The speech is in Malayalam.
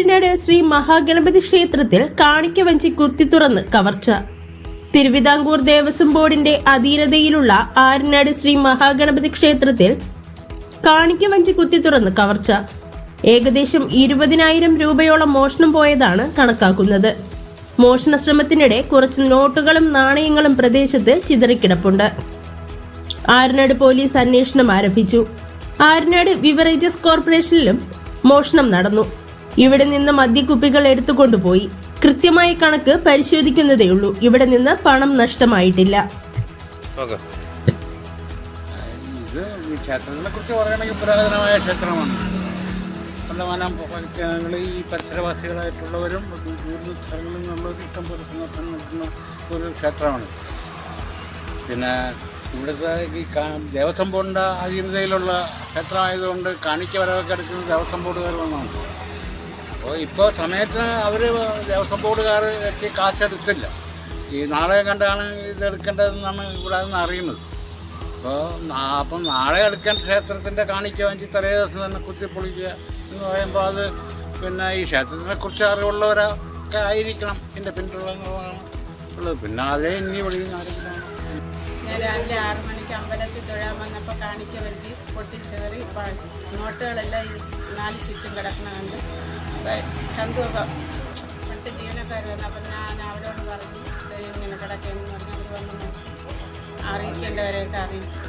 ആര്യനാട് ശ്രീ മഹാഗണപതി ക്ഷേത്രത്തിൽ കാണിക്ക വഞ്ചി കുത്തിത്തുറന്ന് കവർച്ച. തിരുവിതാംകൂർ ദേവസ്വം ബോർഡിന്റെ അധീനതയിലുള്ള ആര്യനാട് ശ്രീ മഹാഗണപതി ക്ഷേത്രത്തിൽ കാണിക്ക വഞ്ചി കുത്തിത്തുറന്ന് കവർച്ച. ഏകദേശം 20,000 രൂപയോളം മോഷണം പോയതാണ് കണക്കാക്കുന്നത്. മോഷണ ശ്രമത്തിനിടെ കുറച്ച് നോട്ടുകളും നാണയങ്ങളും പ്രദേശത്ത് ചിതറിക്കിടപ്പുണ്ട്. ആര്യനാട് പോലീസ് അന്വേഷണം ആരംഭിച്ചു. ആര്യനാട് ബിവറേജസ് കോർപ്പറേഷനിലും മോഷണം നടന്നു. ഇവിടെ നിന്ന് മദ്യക്കുപ്പികൾ എടുത്തുകൊണ്ടുപോയി. കൃത്യമായ കണക്ക് പരിശോധിക്കുന്നതേയുള്ളൂ. ഇവിടെ നിന്ന് പണം നഷ്ടമായിട്ടില്ല. ഇത് ക്ഷേത്രത്തിനെ കുറിച്ച് പറയുകയാണെങ്കിൽ പുരാതനമായ ക്ഷേത്രമാണ്. പണ്ടമാനം ഭക്തജനങ്ങൾ ഈ പരിസരവാസികളായിട്ടുള്ളവരും ദൂര സ്ഥലങ്ങളിൽ നിന്നുള്ളവർ ഇഷ്ടംപോലെ സന്ദർശനം നടത്തുന്ന ഒരു ക്ഷേത്രമാണ്. പിന്നെ ഇവിടുത്തെ ഈ ദേവസ്വം ബോർഡിൻ്റെ അധീനതയിലുള്ള ക്ഷേത്രമായതുകൊണ്ട് കാണിക്ക വരവൊക്കെ എടുക്കുന്നത് ദേവസ്വം ബോർഡുകാർ വന്നാണ്. അപ്പോൾ ഇപ്പോൾ സമയത്ത് അവർ ദേവസ്വം ബോർഡുകാർ എത്തി കാശെടുത്തില്ല. ഈ നാളെ കണ്ടാണ് ഇതെടുക്കേണ്ടതെന്നാണ് ഇവിടെ നിന്ന് അറിയുന്നത്. അപ്പം നാളെ എടുക്കേണ്ട ക്ഷേത്രത്തിൻ്റെ കാണിക്ക വാങ്ങി തലേ ദിവസം തന്നെ കുത്തിപ്പൊളിക്കുക എന്ന് പറയുമ്പോൾ അത് പിന്നെ ഈ ക്ഷേത്രത്തിനെ കുറിച്ച് അറിവുള്ളവരൊക്കെ ആയിരിക്കണം ഇതിൻ്റെ പിന്നിലുള്ളതെന്നുള്ളതാണ് ഉള്ളത്. പിന്നെ അതേ ഇനി വിളിക്കുന്ന ആരെങ്കിലും ഞാൻ രാവിലെ 6 മണിക്ക് അമ്പലത്തിൽ തൊഴാൻ വന്നപ്പോൾ കാണിക്ക വഞ്ചി പൊട്ടിച്ചേറി നോട്ടുകളെല്ലാം ഈ 4 ചുറ്റും കിടക്കണമുണ്ട്. അപ്പോൾ സന്തോഷം ഇവിടുത്തെ ജീവനക്കാർ വന്നു. അപ്പം ഞാൻ അവരോട് പറഞ്ഞു ഇങ്ങനെ കിടക്കുമെന്ന് പറഞ്ഞ് അവർ വന്ന് അറിയിക്കേണ്ടവരെയൊക്കെ അറിയിച്ചു.